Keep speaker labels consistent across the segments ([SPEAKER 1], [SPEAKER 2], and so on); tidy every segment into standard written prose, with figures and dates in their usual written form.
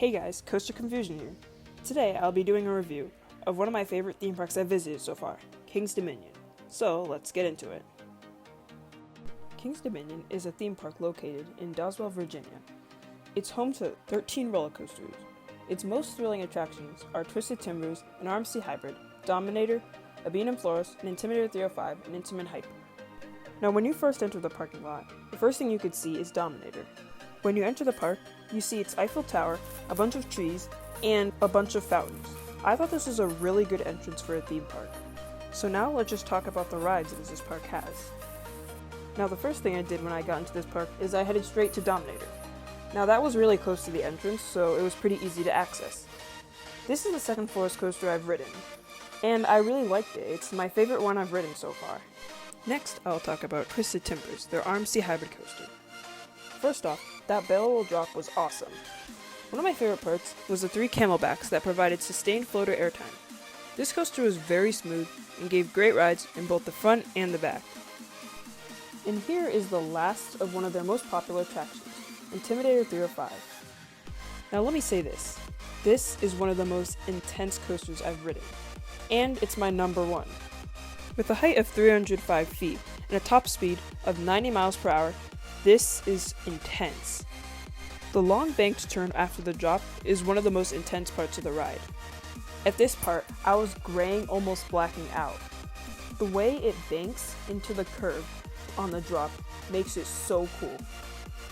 [SPEAKER 1] Hey guys, Coaster Confusion here. Today I'll be doing a review of one of my favorite theme parks I've visited so far, King's Dominion. So let's get into it. King's Dominion is a theme park located in Doswell, Virginia. It's home to 13 roller coasters. Its most thrilling attractions are Twisted Timbers, an RMC hybrid, Dominator, a Bean and Florist, an Intimidator 305, and Intamin Hyper. Now when you first enter the parking lot, the first thing you could see is Dominator. When you enter the park, you see its Eiffel Tower, a bunch of trees, and a bunch of fountains. I thought this was a really good entrance for a theme park. So now let's just talk about the rides that this park has. Now the first thing I did when I got into this park is I headed straight to Dominator. Now that was really close to the entrance, so it was pretty easy to access. This is the second Florist coaster I've ridden, and I really liked it. It's my favorite one I've ridden so far. Next, I'll talk about Twisted Timbers, their RMC hybrid coaster. First off, that barrel drop was awesome. One of my favorite parts was the 3 camelbacks that provided sustained floater airtime. This coaster was very smooth and gave great rides in both the front and the back. And here is the last of one of their most popular attractions, Intimidator 305. Now let me say this. This is one of the most intense coasters I've ridden, and it's my number one. With a height of 305 feet and a top speed of 90 miles per hour, this is intense. The long banked turn after the drop is one of the most intense parts of the ride. At this part, I was graying, almost blacking out. The way it banks into the curve on the drop makes it so cool.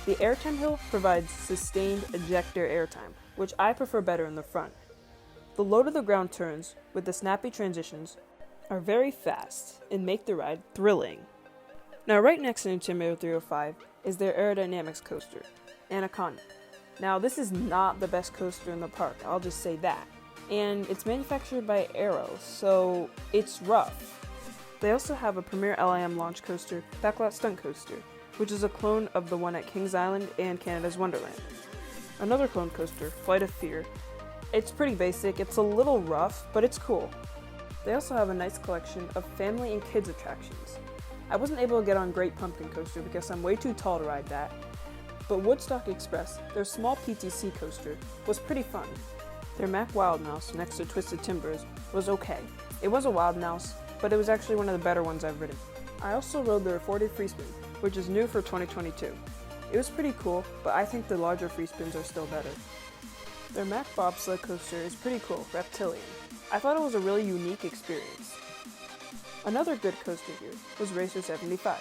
[SPEAKER 1] The airtime hill provides sustained ejector airtime, which I prefer better in the front. The low to the ground turns with the snappy transitions are very fast and make the ride thrilling. Now right next to Intimidator 305 is their aerodynamics coaster, Anaconda. Now this is not the best coaster in the park, I'll just say that. And it's manufactured by Aero, so it's rough. They also have a Premier LIM launch coaster, Backlot Stunt Coaster, which is a clone of the one at Kings Island and Canada's Wonderland. Another clone coaster, Flight of Fear. It's pretty basic, it's a little rough, but it's cool. They also have a nice collection of family and kids attractions. I wasn't able to get on Great Pumpkin Coaster because I'm way too tall to ride that, but Woodstock Express, their small PTC coaster, was pretty fun. Their Mack Wild Mouse next to Twisted Timbers was okay. It was a wild mouse, but it was actually one of the better ones I've ridden. I also rode their 40 free spin, which is new for 2022. It was pretty cool, but I think the larger free spins are still better. Their Mack Bobsled coaster is pretty cool, Reptilian. I thought it was a really unique experience. Another good coaster here was Racer 75.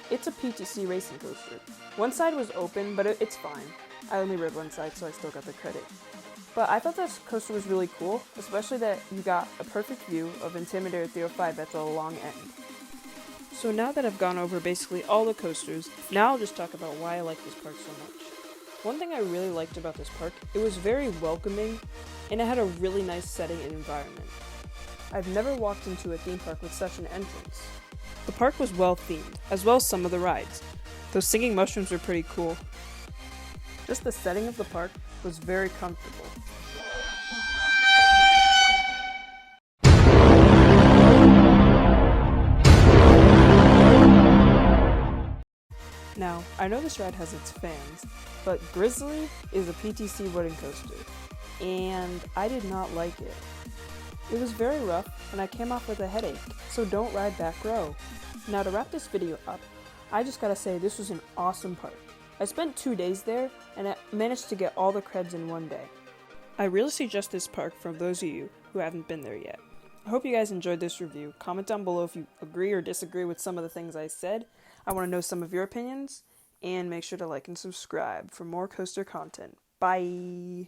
[SPEAKER 1] It's a PTC racing coaster. One side was open, but it's fine. I only rode one side, so I still got the credit. But I thought this coaster was really cool, especially that you got a perfect view of Intimidator 305 at the long end. So now that I've gone over basically all the coasters, now I'll just talk about why I like this park so much. One thing I really liked about this park, it was very welcoming, and it had a really nice setting and environment. I've never walked into a theme park with such an entrance. The park was well themed, as well as some of the rides. Those singing mushrooms were pretty cool. Just the setting of the park was very comfortable. Now, I know this ride has its fans, but Grizzly is a PTC wooden coaster, and I did not like it. It was very rough, and I came off with a headache, so don't ride back row. Now to wrap this video up, I just gotta say this was an awesome park. I spent 2 days there, and I managed to get all the creds in one day. I really suggest this park for those of you who haven't been there yet. I hope you guys enjoyed this review. Comment down below if you agree or disagree with some of the things I said. I want to know some of your opinions, and make sure to like and subscribe for more coaster content. Bye!